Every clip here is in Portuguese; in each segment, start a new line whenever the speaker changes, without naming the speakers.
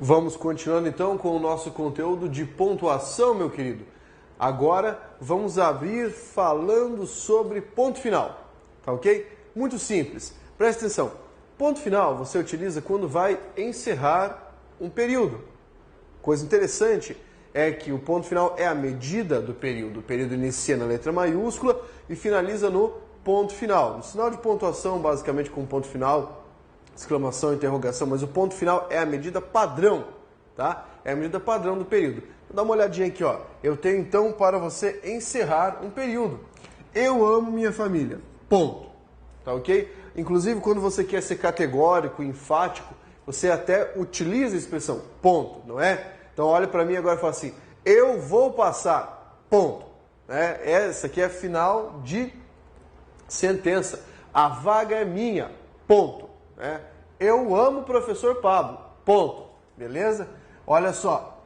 Vamos continuando então com o nosso conteúdo de pontuação, meu querido. Agora vamos abrir falando sobre ponto final, tá ok? Muito simples, presta atenção. Ponto final você utiliza quando vai encerrar um período. Coisa interessante é que o ponto final é a medida do período. O período inicia na letra maiúscula e finaliza no ponto final. No sinal de pontuação, basicamente com ponto final, exclamação, interrogação, mas o ponto final é a medida padrão, tá? É a medida padrão do período. Vou dar uma olhadinha aqui, ó. Eu tenho então para você encerrar um período. Eu amo minha família. Ponto. Tá ok? Inclusive, quando você quer ser categórico, enfático, você até utiliza a expressão ponto, não é? Então olha para mim agora e fala assim: eu vou passar. Ponto. Essa aqui é final de sentença. A vaga é minha. Ponto. Eu amo o professor Pablo, ponto, beleza? Olha só,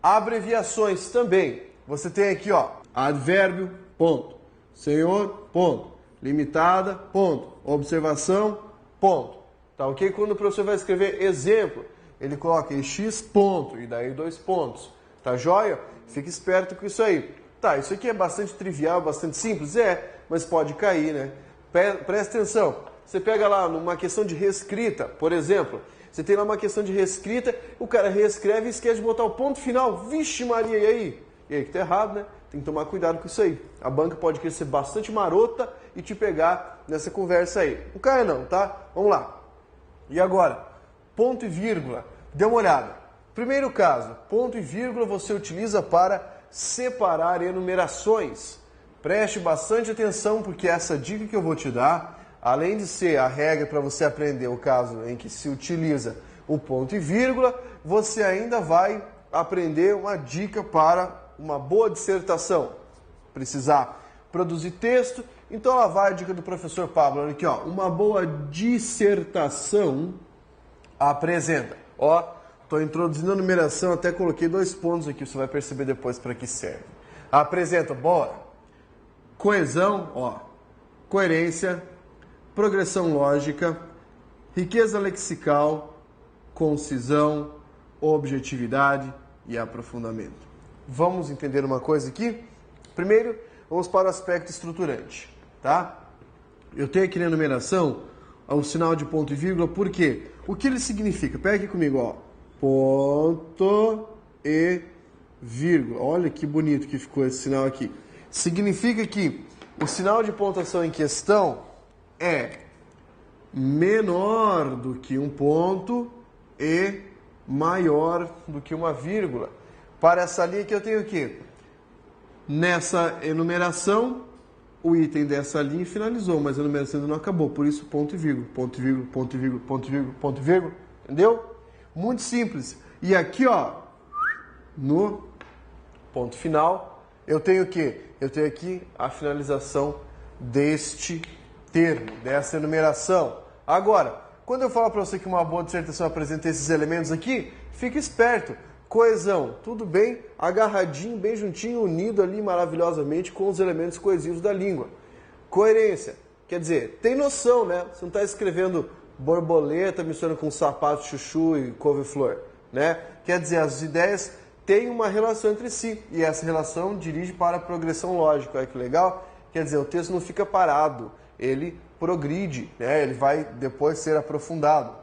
abreviações também, você tem aqui, ó, advérbio, ponto, senhor, ponto, limitada, ponto, observação, ponto, tá ok? Quando o professor vai escrever exemplo, ele coloca em X ponto e daí 2 pontos, tá joia? Fique esperto com isso aí. Tá, isso aqui é bastante trivial, bastante simples, mas pode cair, né? Presta atenção. Você pega lá numa questão de reescrita, por exemplo, você tem lá uma questão de reescrita, o cara reescreve e esquece de botar o ponto final. Vixe Maria, e aí? E aí que tá errado, né? Tem que tomar cuidado com isso aí. A banca pode querer ser bastante marota e te pegar nessa conversa aí. Não caia não, tá? Vamos lá. E agora? Ponto e vírgula. Dê uma olhada. Primeiro caso, ponto e vírgula você utiliza para separar enumerações. Preste bastante atenção porque essa dica que eu vou te dar, além de ser a regra para você aprender o caso em que se utiliza o ponto e vírgula, você ainda vai aprender uma dica para uma boa dissertação. Precisar produzir texto, então lá vai a dica do professor Pablo. Olha aqui, ó, uma boa dissertação apresenta. Ó, estou introduzindo a numeração, até coloquei 2 pontos aqui, você vai perceber depois para que serve. Apresenta, bora. Coesão, ó, coerência, progressão lógica, riqueza lexical, concisão, objetividade e aprofundamento. Vamos entender uma coisa aqui? Primeiro, vamos para o aspecto estruturante, tá? Eu tenho aqui na numeração o sinal de ponto e vírgula, por quê? O que ele significa? Pega aqui comigo, ó. Ponto e vírgula. Olha que bonito que ficou esse sinal aqui. Significa que o sinal de pontuação em questão é menor do que um ponto e maior do que uma vírgula. Para essa linha que eu tenho aqui, nessa enumeração, o item dessa linha finalizou, mas a enumeração ainda não acabou, por isso ponto e vírgula, ponto e vírgula, ponto e vírgula, ponto e vírgula, ponto e vírgula, entendeu? Muito simples. E aqui, ó, no ponto final, eu tenho o quê? Eu tenho aqui a finalização deste termo, dessa enumeração. Agora, quando eu falo para você que uma boa dissertação apresenta esses elementos aqui, fique esperto. Coesão, tudo bem, agarradinho, bem juntinho, unido ali maravilhosamente com os elementos coesivos da língua. Coerência, quer dizer, tem noção, né? Você não está escrevendo borboleta misturando com sapato, chuchu e couve-flor, né? Quer dizer, as ideias têm uma relação entre si e essa relação dirige para a progressão lógica. Olha que legal. Quer dizer, o texto não fica parado, ele progride, né? Ele vai depois ser aprofundado.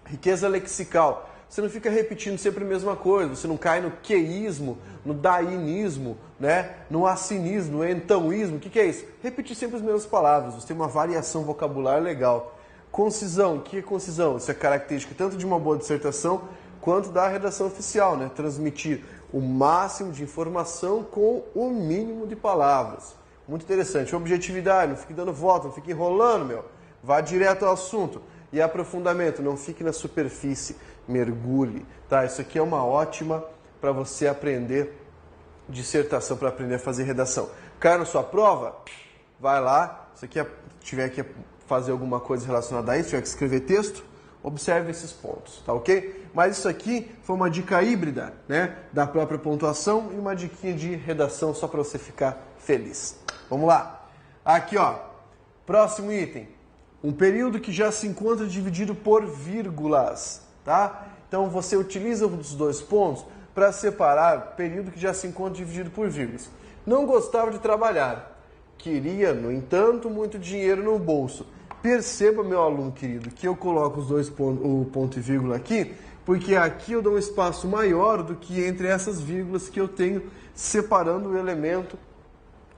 Riqueza lexical. Você não fica repetindo sempre a mesma coisa, você não cai no queísmo, no dainismo, né? No assinismo, no entãoísmo. O que é isso? Repetir sempre as mesmas palavras, você tem uma variação vocabular legal. Concisão, o que é concisão? Isso é característica tanto de uma boa dissertação quanto da redação oficial, né? Transmitir o máximo de informação com o mínimo de palavras. Muito interessante. Objetividade, não fique dando volta, não fique enrolando, meu. Vá direto ao assunto. E aprofundamento, não fique na superfície, mergulhe, tá? Isso aqui é uma ótima para você aprender dissertação, para aprender a fazer redação. Caiu na sua prova? Vai lá, se você tiver que fazer alguma coisa relacionada a isso, tiver que escrever texto, observe esses pontos, tá ok? Mas isso aqui foi uma dica híbrida, né, da própria pontuação e uma diquinha de redação só para você ficar feliz. Vamos lá. Aqui, ó, próximo item. Um período que já se encontra dividido por vírgulas, tá? Então você utiliza os dois pontos para separar período que já se encontra dividido por vírgulas. Não gostava de trabalhar, queria, no entanto, muito dinheiro no bolso. Perceba, meu aluno querido, que eu coloco os dois pontos, o ponto e vírgula aqui, porque aqui eu dou um espaço maior do que entre essas vírgulas que eu tenho separando o elemento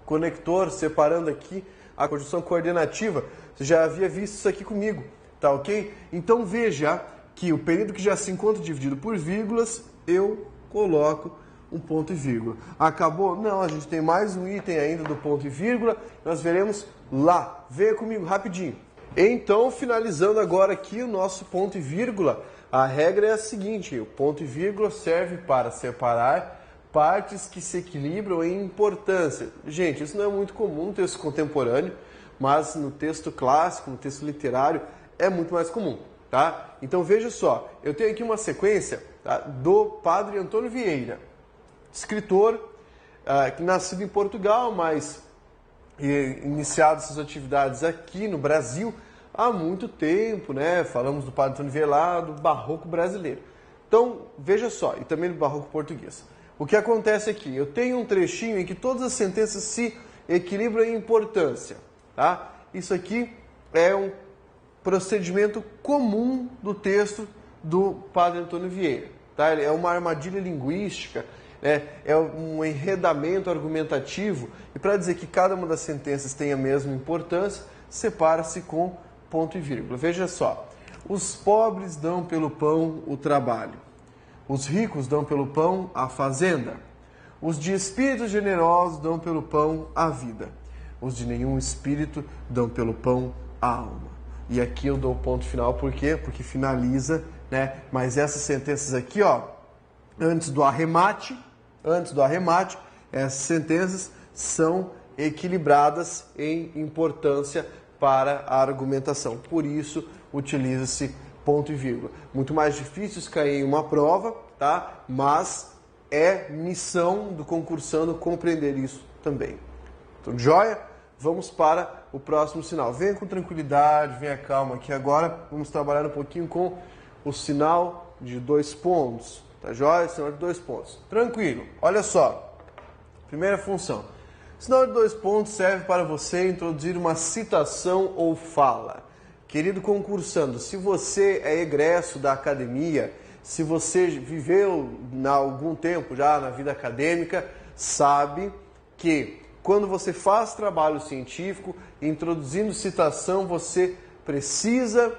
conector, separando aqui a conjunção coordenativa. Você já havia visto isso aqui comigo, tá ok? Então veja que o período que já se encontra dividido por vírgulas, eu coloco um ponto e vírgula. Acabou? Não, a gente tem mais um item ainda do ponto e vírgula, nós veremos lá. Venha comigo rapidinho. Então, finalizando agora aqui o nosso ponto e vírgula, a regra é a seguinte: o ponto e vírgula serve para separar partes que se equilibram em importância. Gente, isso não é muito comum no texto contemporâneo, mas no texto clássico, no texto literário, é muito mais comum, tá? Então veja só, eu tenho aqui uma sequência, tá, do padre Antônio Vieira, escritor, nascido em Portugal, mas iniciado suas atividades aqui no Brasil há muito tempo, né? Falamos do padre Antônio Vieira lá, do barroco brasileiro. Então, veja só, e também do barroco português. O que acontece aqui? Eu tenho um trechinho em que todas as sentenças se equilibram em importância, tá? Isso aqui é um procedimento comum do texto do padre Antônio Vieira, tá? É uma armadilha linguística, né? É um enredamento argumentativo, e para dizer que cada uma das sentenças tem a mesma importância, separa-se com ponto e vírgula. Veja só, os pobres dão pelo pão o trabalho, os ricos dão pelo pão a fazenda, os de espírito generosos dão pelo pão a vida, os de nenhum espírito dão pelo pão a alma. E aqui eu dou o ponto final, por quê? Porque finaliza, né? Mas essas sentenças aqui, ó, antes do arremate, essas sentenças são equilibradas em importância para a argumentação. Por isso, utiliza-se ponto e vírgula. Muito mais difícil isso cair em uma prova, tá? Mas é missão do concursando compreender isso também. Então, joia? Vamos para o próximo sinal. Venha com tranquilidade, venha calma aqui agora. Vamos trabalhar um pouquinho com o sinal de dois pontos. Tá joia? Sinal de dois pontos. Tranquilo. Olha só. Primeira função. Sinal de dois pontos serve para você introduzir uma citação ou fala. Querido concursando, se você é egresso da academia, se você viveu há algum tempo já na vida acadêmica, sabe que quando você faz trabalho científico, introduzindo citação, você precisa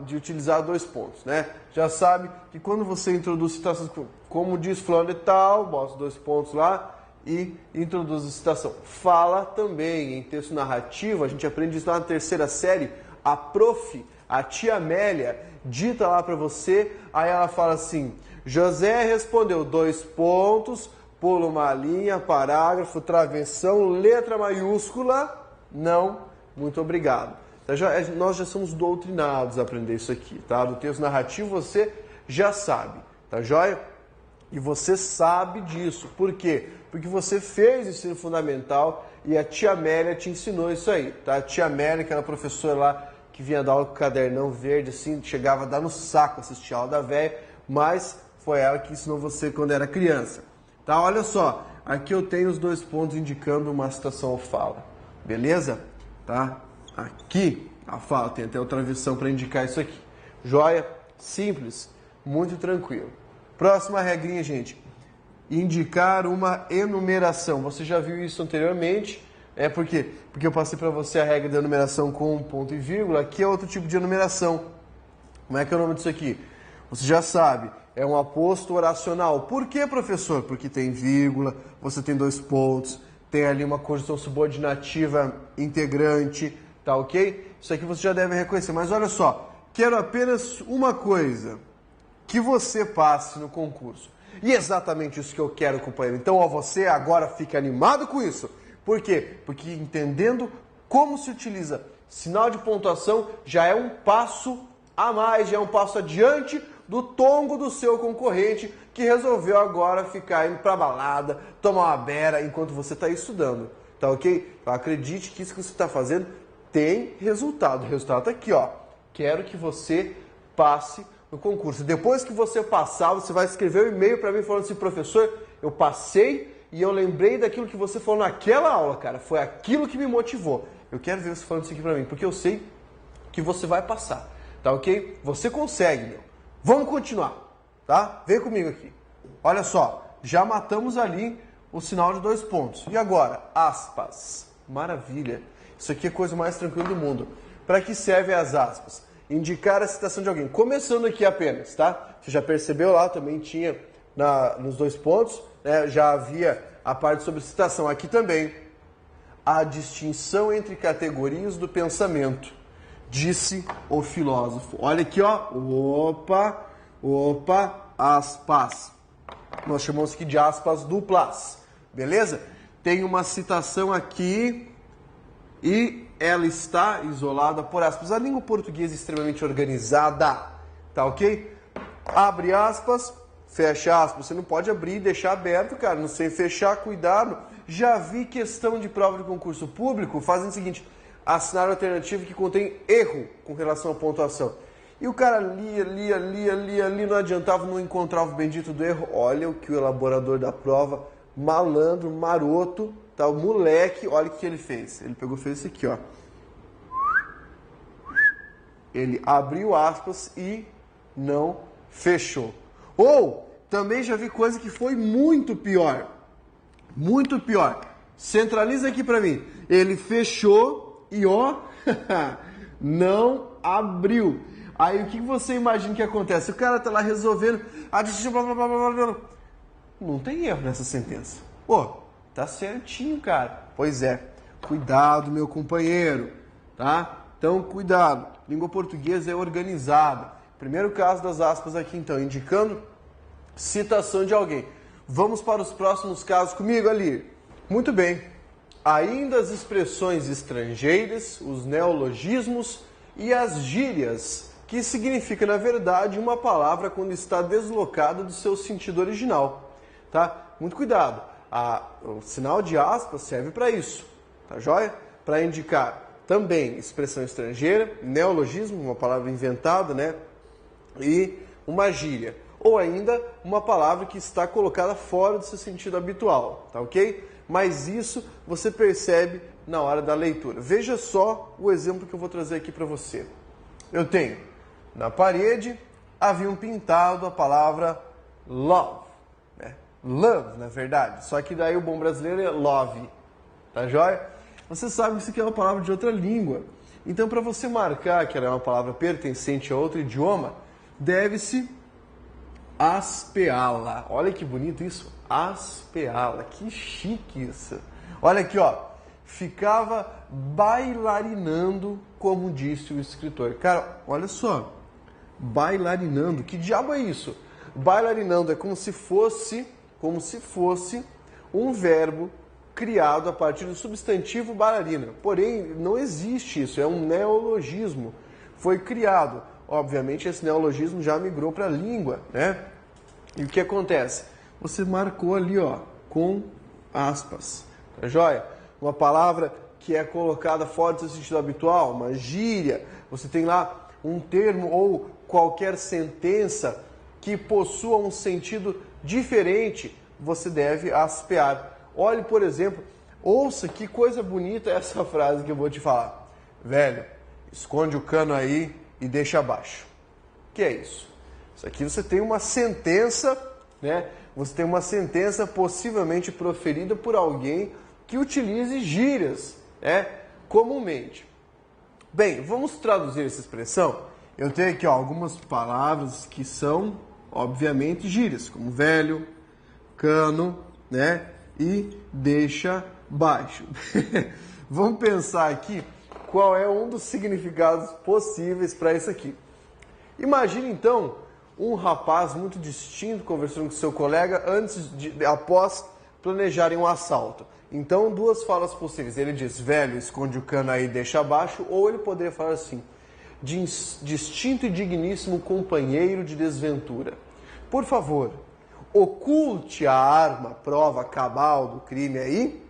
de utilizar dois pontos, né? Já sabe que quando você introduz citação, como diz fulano e tal, bota dois pontos lá e introduz a citação. Fala também em texto narrativo, a gente aprende isso lá na terceira série. A prof, a tia Amélia, dita lá para você, aí ela fala assim: José respondeu dois pontos, pula uma linha, parágrafo, travessão, letra maiúscula, não, muito obrigado. Nós já somos doutrinados a aprender isso aqui, tá? Do texto narrativo você já sabe, tá joia? E você sabe disso. Por quê? Porque você fez ensino fundamental e a tia Amélia te ensinou isso aí, tá? A tia Amélia, aquela professora lá que vinha dar aula com o cadernão verde, assim, chegava a dar no saco assistir a aula da véia, mas foi ela que ensinou você quando era criança. Tá? Olha só, aqui eu tenho os dois pontos indicando uma citação ou fala, beleza? Tá? Aqui a fala, tem até outra versão para indicar isso aqui. Joia? Simples, muito tranquilo. Próxima regrinha, gente. Indicar uma enumeração. Você já viu isso anteriormente. Por quê? Porque eu passei para você a regra da enumeração com ponto e vírgula. Aqui é outro tipo de enumeração. Como é que é o nome disso aqui? Você já sabe. É um aposto oracional. Por quê, professor? Porque tem vírgula, você tem dois pontos, tem ali uma conjunção subordinativa integrante, tá ok? Isso aqui você já deve reconhecer. Mas olha só, quero apenas uma coisa, que você passe no concurso. E é exatamente isso que eu quero, companheiro. Então, ó, você agora fica animado com isso. Por quê? Porque entendendo como se utiliza sinal de pontuação, já é um passo a mais, já é um passo adiante do tombo do seu concorrente, que resolveu agora ficar indo pra balada, tomar uma beira enquanto você está estudando. Tá ok? Então, acredite que isso que você está fazendo tem resultado. O resultado está aqui, ó. Quero que você passe no concurso. Depois que você passar, você vai escrever um e-mail para mim falando assim, professor, eu passei e eu lembrei daquilo que você falou naquela aula, cara. Foi aquilo que me motivou. Eu quero ver você falando isso aqui para mim, porque eu sei que você vai passar, tá ok? Você consegue, meu. Vamos continuar, tá? Vem comigo aqui. Olha só, já matamos ali o sinal de 2 pontos. E agora? Aspas. Maravilha. Isso aqui é a coisa mais tranquila do mundo. Para que servem as aspas? Indicar a citação de alguém. Começando aqui apenas, tá? Você já percebeu lá, também tinha nos 2 pontos, né? Já havia a parte sobre citação. Aqui também, a distinção entre categorias do pensamento, disse o filósofo. Olha aqui, ó. Opa, aspas. Nós chamamos aqui de aspas duplas, beleza? Tem uma citação aqui e ela está isolada por aspas. A língua portuguesa é extremamente organizada, tá ok? Abre aspas, fecha aspas. Você não pode abrir e deixar aberto, cara. Não sei fechar, cuidado. Já vi questão de prova de concurso público fazendo o seguinte: assinar alternativa que contém erro com relação à pontuação. E o cara lia, não adiantava, não encontrava o bendito do erro. Olha o que o elaborador da prova, malandro, maroto, tá? O moleque, olha o que ele fez. Ele pegou e fez isso aqui, ó. Ele abriu aspas e não fechou. Ou, também já vi coisa que foi muito pior. Muito pior. Centraliza aqui pra mim. Ele fechou e, ó, não abriu. Aí o que você imagina que acontece? O cara tá lá resolvendo, não tem erro nessa sentença. Pô, tá certinho, cara. Pois é. Cuidado, meu companheiro, tá? Então, cuidado. Língua portuguesa é organizada. Primeiro caso das aspas aqui, então, indicando citação de alguém. Vamos para os próximos casos comigo ali. Muito bem. Ainda as expressões estrangeiras, os neologismos e as gírias, que significa, na verdade, uma palavra quando está deslocada do seu sentido original, tá? Muito cuidado. O sinal de aspas serve para isso, tá joia? Para indicar também expressão estrangeira, neologismo, uma palavra inventada, né? E uma gíria. Ou ainda uma palavra que está colocada fora do seu sentido habitual, tá ok? Mas isso você percebe na hora da leitura. Veja só o exemplo que eu vou trazer aqui para você. Eu tenho, na parede, haviam pintado a palavra love. Né? Love, na verdade. Só que daí o bom brasileiro é love. Tá joia? Você sabe que isso aqui é uma palavra de outra língua. Então, para você marcar que ela é uma palavra pertencente a outro idioma, deve-se aspeá-la. Olha que bonito isso. Aspeá-la. Que chique isso. Olha aqui, ó. Ficava bailarinando, como disse o escritor. Cara, olha só. Bailarinando. Que diabo é isso? Bailarinando é como se fosse um verbo criado a partir do substantivo bailarina. Porém, não existe isso. É um neologismo. Foi criado. Obviamente, esse neologismo já migrou para a língua, né? E o que acontece? Você marcou ali, ó, com aspas. Tá joia? Uma palavra que é colocada fora do seu sentido habitual, uma gíria. Você tem lá um termo ou qualquer sentença que possua um sentido diferente, você deve aspear. Olhe, por exemplo, ouça que coisa bonita essa frase que eu vou te falar. Velho, esconde o cano aí e deixa abaixo. O que é isso? Isso aqui você tem uma sentença, né? Você tem uma sentença possivelmente proferida por alguém que utilize gírias, né? Comumente. Bem, vamos traduzir essa expressão. Eu tenho aqui, ó, algumas palavras que são, obviamente, gírias, como velho, cano, né? E deixa baixo. Vamos pensar aqui qual é um dos significados possíveis para isso aqui. Imagine então um rapaz muito distinto conversando com seu colega após planejarem um assalto. Então, duas falas possíveis. Ele diz, velho, esconde o cano aí, deixa abaixo. Ou ele poderia falar assim, distinto e digníssimo companheiro de desventura. Por favor, oculte a arma, prova cabal do crime aí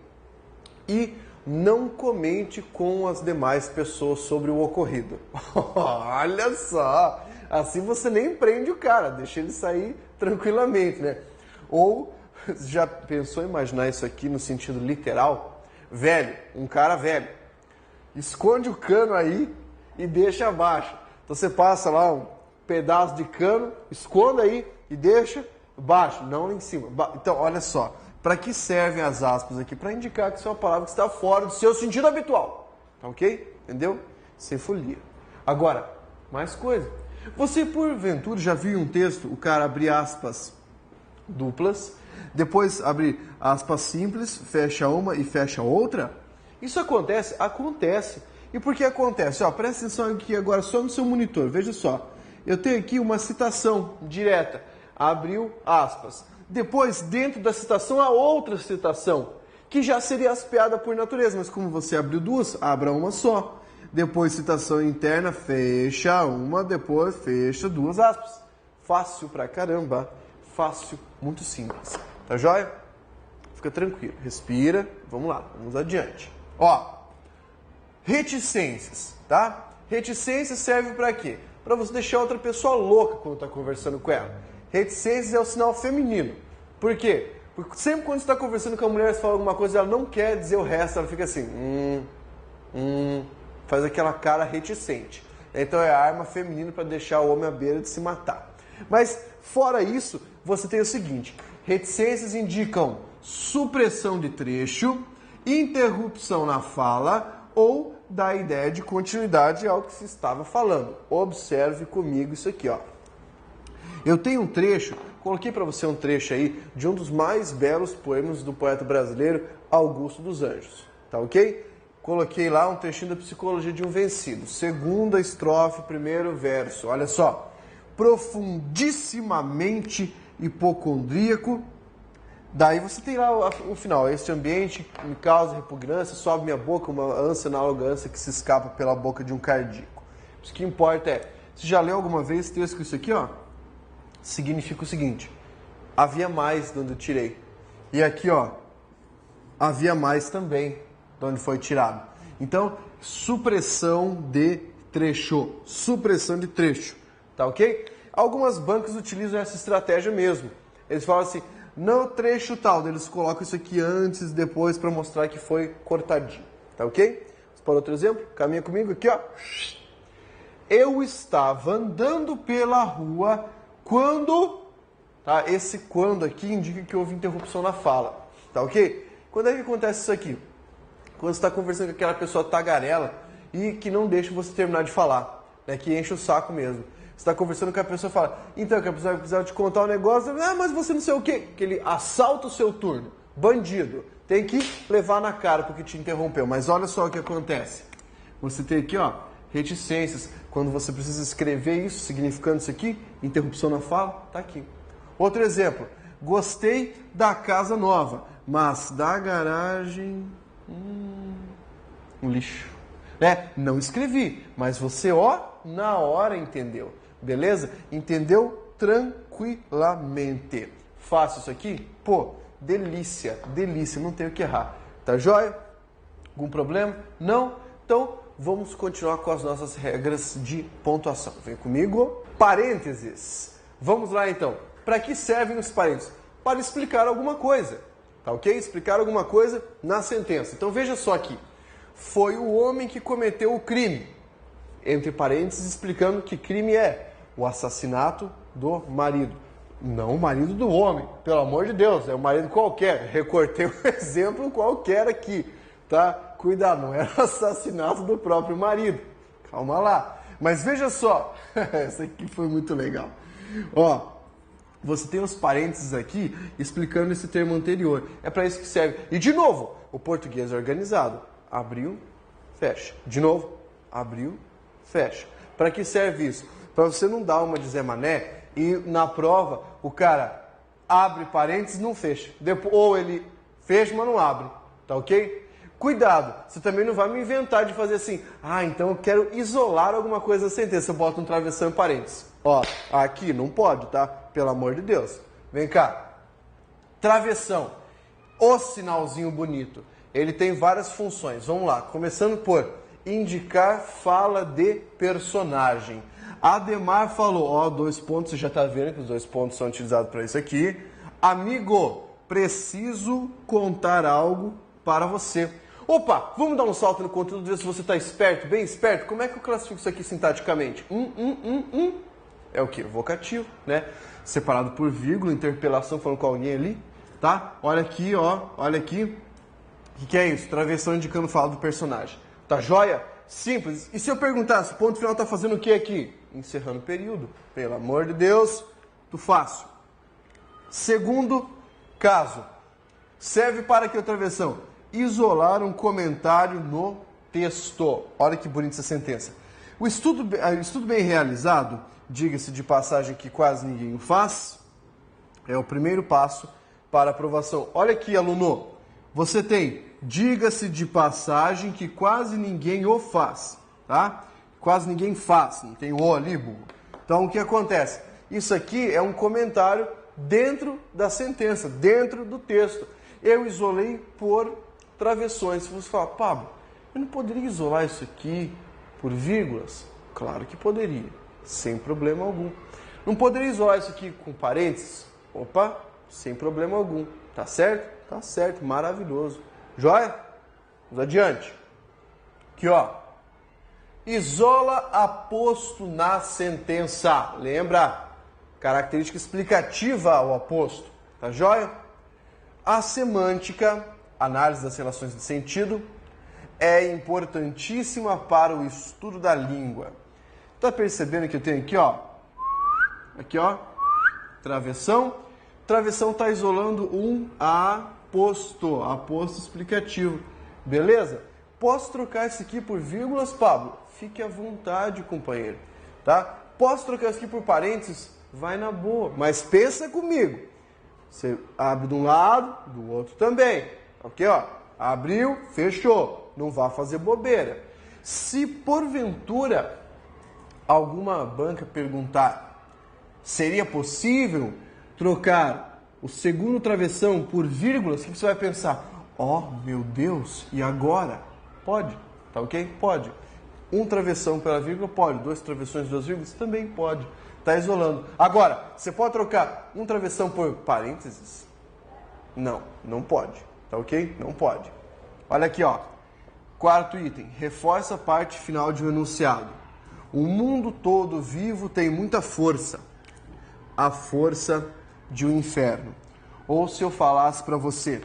e não comente com as demais pessoas sobre o ocorrido. Olha só! Assim você nem prende o cara, deixa ele sair tranquilamente, né? Ou, já pensou em imaginar isso aqui no sentido literal? Velho, um cara velho, esconde o cano aí e deixa abaixo. Então você passa lá um pedaço de cano, esconda aí e deixa baixo, não lá em cima. Então, olha só, para que servem as aspas aqui? Para indicar que isso é uma palavra que está fora do seu sentido habitual, tá ok? Entendeu? Sem folia. Agora, mais coisa. Você, porventura, já viu um texto, o cara abrir aspas duplas, depois abrir aspas simples, fecha uma e fecha outra? Isso acontece? Acontece. E por que acontece? Ó, presta atenção aqui agora só no seu monitor, veja só. Eu tenho aqui uma citação direta, abriu aspas. Depois, dentro da citação, há outra citação, que já seria aspeada por natureza, mas como você abriu duas, abra uma só. Depois, citação interna, fecha uma, depois fecha duas aspas. Fácil pra caramba. Fácil, muito simples. Tá joia? Fica tranquilo, respira, vamos lá, vamos adiante. Ó, reticências, tá? Reticências serve pra quê? Pra você deixar outra pessoa louca quando tá conversando com ela. Reticências é o sinal feminino. Por quê? Porque sempre quando você está conversando com a mulher, você fala alguma coisa, ela não quer dizer o resto, ela fica assim, faz aquela cara reticente. Então é a arma feminina para deixar o homem à beira de se matar. Mas fora isso, você tem o seguinte, reticências indicam supressão de trecho, interrupção na fala ou dá ideia de continuidade ao que se estava falando. Observe comigo isso aqui, ó. Eu tenho um trecho, coloquei para você um trecho aí de um dos mais belos poemas do poeta brasileiro Augusto dos Anjos, tá ok? Coloquei lá um trechinho da Psicologia de um Vencido, segunda estrofe, primeiro verso, olha só. Profundissimamente hipocondríaco, daí você tem lá o final, este ambiente me causa repugnância, sobe minha boca, uma ânsia análoga à ânsia que se escapa pela boca de um cardíaco. O que importa é, você já leu alguma vez esse texto com isso aqui, ó? Significa o seguinte, havia mais de onde eu tirei. E aqui, ó, havia mais também de onde foi tirado. Então, supressão de trecho. Supressão de trecho. Tá ok? Algumas bancas utilizam essa estratégia mesmo. Eles falam assim, não trecho tal. Eles colocam isso aqui antes, depois, para mostrar que foi cortadinho. Tá ok? Vamos para outro exemplo? Caminha comigo aqui, ó. Eu estava andando pela rua quando, tá? Esse quando aqui indica que houve interrupção na fala, tá ok? Quando é que acontece isso aqui? Quando você está conversando com aquela pessoa tagarela e que não deixa você terminar de falar, né? Que enche o saco mesmo. Você está conversando com a pessoa e fala, então, que a pessoa precisa te contar um negócio, mas você não sei o quê, que ele assalta o seu turno, bandido, tem que levar na cara porque te interrompeu. Mas olha só o que acontece. Você tem aqui, ó, reticências, quando você precisa escrever isso, significando isso aqui, interrupção na fala, tá aqui. Outro exemplo, gostei da casa nova, mas da garagem, um lixo. Né? Não escrevi, mas você, ó, na hora entendeu, beleza? Entendeu tranquilamente. Fácil isso aqui? Pô, delícia, delícia, não tenho o que errar. Tá joia? Algum problema? Não? Então, vamos continuar com as nossas regras de pontuação. Vem comigo. Parênteses. Vamos lá então. Para que servem os parênteses? Para explicar alguma coisa. Tá ok? Explicar alguma coisa na sentença. Então veja só aqui. Foi o homem que cometeu o crime. Entre parênteses, explicando que crime é o assassinato do marido. Não o marido do homem. Pelo amor de Deus, é um marido qualquer. Recortei um exemplo qualquer aqui. Tá? Cuidado, não era o assassinato do próprio marido. Calma lá. Mas veja só, essa aqui foi muito legal. Ó, você tem os parênteses aqui explicando esse termo anterior. É para isso que serve. E de novo, o português é organizado. Abriu, fecha. De novo, abriu, fecha. Para que serve isso? Para você não dar uma de Zé Mané e na prova o cara abre parênteses e não fecha. Ou ele fecha, mas não abre. Tá ok? Cuidado, você também não vai me inventar de fazer assim, então eu quero isolar alguma coisa da sentença, eu boto um travessão em parênteses. Ó, aqui não pode, tá? Pelo amor de Deus. Vem cá. Travessão. O sinalzinho bonito. Ele tem várias funções. Vamos lá, começando por indicar fala de personagem. Ademar falou, ó, 2 pontos, você já tá vendo que os 2 pontos são utilizados para isso aqui. Amigo, preciso contar algo para você. Opa, vamos dar um salto no conteúdo, ver se você está esperto, bem esperto. Como é que eu classifico isso aqui sintaticamente? É o quê? Vocativo, né? Separado por vírgula, interpelação, falando com alguém ali, tá? Olha aqui, ó, olha aqui. O que é isso? Travessão indicando fala do personagem. Tá joia? Simples. E se eu perguntasse, o ponto final tá fazendo o que aqui? Encerrando o período. Pelo amor de Deus, tu faço. Segundo caso. Serve para que outra versão? Isolar um comentário no texto. Olha que bonita essa sentença. O estudo bem realizado, diga-se de passagem que quase ninguém o faz, é o primeiro passo para aprovação. Olha aqui, aluno. Você tem, diga-se de passagem que quase ninguém o faz, tá? Quase ninguém faz, não tem o ali, burro. Então, o que acontece? Isso aqui é um comentário dentro da sentença, dentro do texto. Eu isolei por travessões. Se você falar, Pablo, eu não poderia isolar isso aqui por vírgulas? Claro que poderia, sem problema algum. Não poderia isolar isso aqui com parênteses? Opa, sem problema algum. Tá certo? Tá certo, maravilhoso. Joia? Vamos adiante. Aqui, ó. Isola aposto na sentença. Lembra? Característica explicativa ao aposto. Tá joia? A semântica, análise das relações de sentido, é importantíssima para o estudo da língua. Tá percebendo que eu tenho aqui, ó? Aqui, ó. Travessão. Travessão está isolando um aposto. Aposto explicativo. Beleza? Posso trocar isso aqui por vírgulas, Pablo? Fique à vontade, companheiro. Tá? Posso trocar isso aqui por parênteses? Vai na boa. Mas pensa comigo. Você abre de um lado, do outro também. Ok, ó. Abriu, fechou. Não vá fazer bobeira. Se porventura alguma banca perguntar, seria possível trocar o segundo travessão por vírgulas? O que você vai pensar? Oh, meu Deus, e agora? Pode, tá ok? Pode. Um travessão pela vírgula? Pode. 2 travessões, 2 vírgulas? Também pode. Tá isolando. Agora, você pode trocar um travessão por parênteses? Não, não pode. Tá ok? Não pode. Olha aqui, ó. Quarto item. Reforça a parte final de um enunciado. O mundo todo vivo tem muita força. A força de um inferno. Ou se eu falasse para você,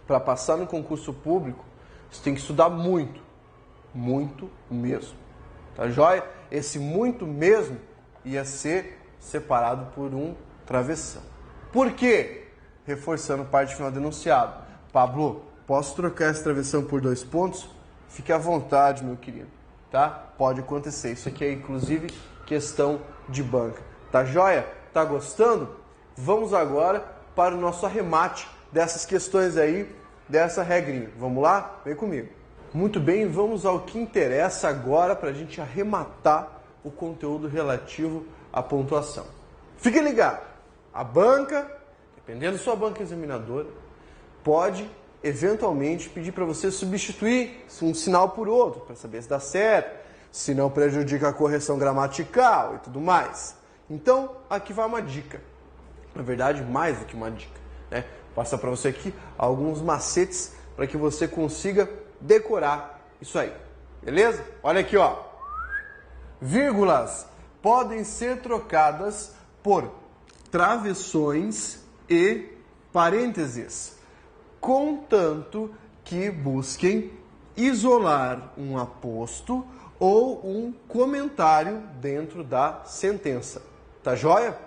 para passar no concurso público, você tem que estudar muito. Muito mesmo. Tá joia? Esse muito mesmo ia ser separado por um travessão. Por quê? Reforçando parte final do enunciado. Pablo, posso trocar essa travessão por 2 pontos? Fique à vontade, meu querido. Tá? Pode acontecer. Isso aqui é, inclusive, questão de banca. Tá joia? Tá gostando? Vamos agora para o nosso arremate dessas questões aí, dessa regrinha. Vamos lá? Vem comigo. Muito bem, vamos ao que interessa agora para a gente arrematar o conteúdo relativo à pontuação. Fique ligado. A banca, dependendo da sua banca examinadora, pode eventualmente pedir para você substituir um sinal por outro, para saber se dá certo, se não prejudica a correção gramatical e tudo mais. Então, aqui vai uma dica. Na verdade, mais do que uma dica, né? Vou passar para você aqui alguns macetes para que você consiga decorar isso aí. Beleza? Olha aqui, ó. Vírgulas podem ser trocadas por travessões e parênteses, contanto que busquem isolar um aposto ou um comentário dentro da sentença. Tá joia?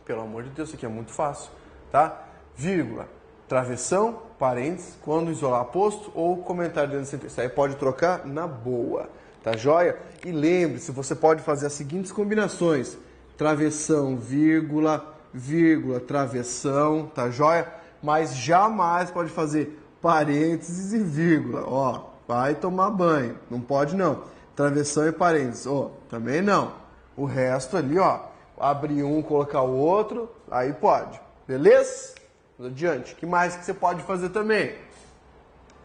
Pelo amor de Deus, isso aqui é muito fácil, tá? Vírgula, travessão, parênteses, quando isolar aposto ou comentário dentro da sentença. Aí pode trocar na boa, tá joia? E lembre-se, você pode fazer as seguintes combinações. Travessão, vírgula, vírgula, travessão, tá joia? Mas jamais pode fazer parênteses e vírgula. Ó, vai tomar banho. Não pode não. Travessão e parênteses. Ó, também não. O resto ali, ó. Abrir um, colocar o outro, aí pode. Beleza? Vamos adiante. O que mais que você pode fazer também?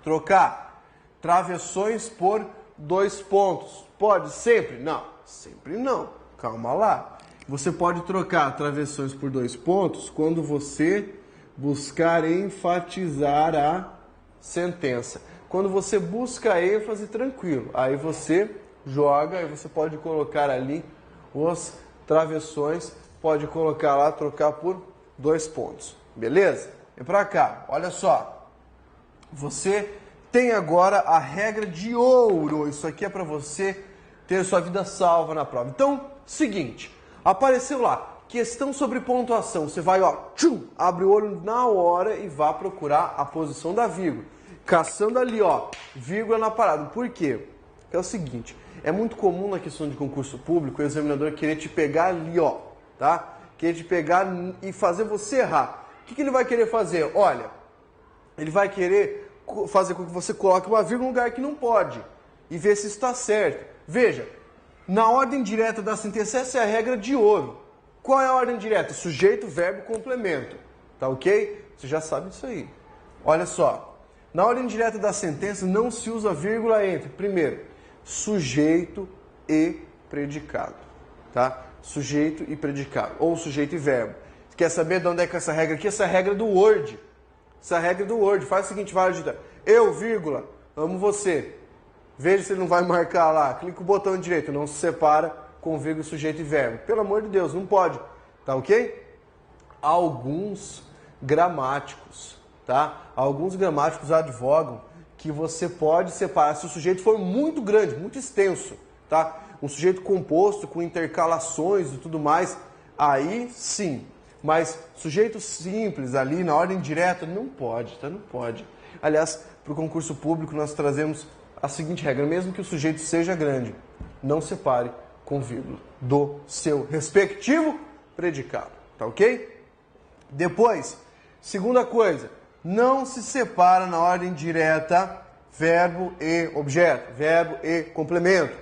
Trocar travessões por 2 pontos. Pode sempre? Não, sempre não. Calma lá. Você pode trocar travessões por 2 pontos quando você buscar enfatizar a sentença. Quando você busca ênfase, tranquilo. Aí você joga, aí você pode colocar ali os travessões, pode colocar lá, trocar por 2 pontos. Beleza? Vem pra cá, olha só. Você tem agora a regra de ouro. Isso aqui é para você ter sua vida salva na prova. Então, seguinte, apareceu lá, questão sobre pontuação. Você vai, ó, tchum, abre o olho na hora e vá procurar a posição da vírgula. Caçando ali, ó, vírgula na parada. Por quê? Porque é o seguinte, é muito comum na questão de concurso público o examinador querer te pegar ali, ó, tá? Querer te pegar e fazer você errar. O que ele vai querer fazer? Olha, ele vai querer fazer com que você coloque uma vírgula no lugar que não pode e ver se está certo. Veja, na ordem direta da sentença, essa é a regra de ouro. Qual é a ordem direta? Sujeito, verbo, complemento. Tá ok? Você já sabe disso aí. Olha só. Na ordem direta da sentença não se usa vírgula entre, primeiro, sujeito e predicado. Tá? Sujeito e predicado. Ou sujeito e verbo. Você quer saber de onde é que essa regra aqui? Essa é a regra do Word. Essa regra do Word. Faz o seguinte, vai digitar. Eu, vírgula, amo você. Veja se ele não vai marcar lá. Clica o botão direito. Não se separa com vírgula, sujeito e verbo. Pelo amor de Deus, não pode. Tá ok? Alguns gramáticos, tá? Alguns gramáticos advogam que você pode separar se o sujeito for muito grande, muito extenso, tá? Um sujeito composto com intercalações e tudo mais, aí sim. Mas sujeito simples ali na ordem direta não pode, tá? Não pode. Aliás, para o concurso público nós trazemos a seguinte regra, mesmo que o sujeito seja grande, não separe com vírgula do seu respectivo predicado, tá ok? Depois, segunda coisa, não se separa na ordem direta verbo e objeto, verbo e complemento,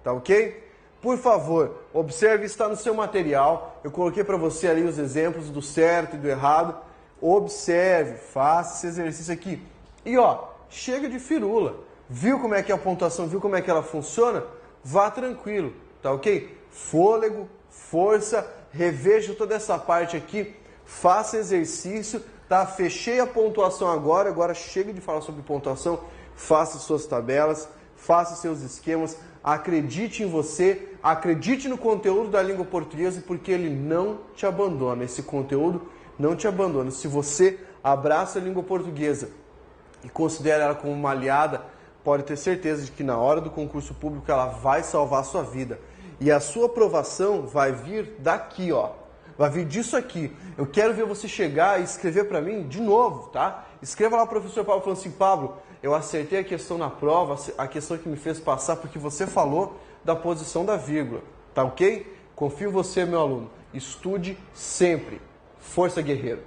tá ok? Por favor, observe, está no seu material, eu coloquei para você ali os exemplos do certo e do errado, observe, faça esse exercício aqui. E ó, chega de firula, viu como é que é a pontuação, viu como é que ela funciona? Vá tranquilo, tá ok? Fôlego, força, reveja toda essa parte aqui, faça exercício, tá? Fechei a pontuação agora chega de falar sobre pontuação, faça suas tabelas, faça seus esquemas, acredite em você, acredite no conteúdo da língua portuguesa porque ele não te abandona, esse conteúdo não te abandona. Se você abraça a língua portuguesa e considera ela como uma aliada, pode ter certeza de que na hora do concurso público ela vai salvar a sua vida. E a sua aprovação vai vir daqui, ó. Vai vir disso aqui. Eu quero ver você chegar e escrever para mim de novo, tá? Escreva lá, professor Pablo, falando assim, Pablo, eu acertei a questão na prova, a questão que me fez passar, porque você falou da posição da vírgula, tá ok? Confio em você, meu aluno. Estude sempre. Força, guerreiro.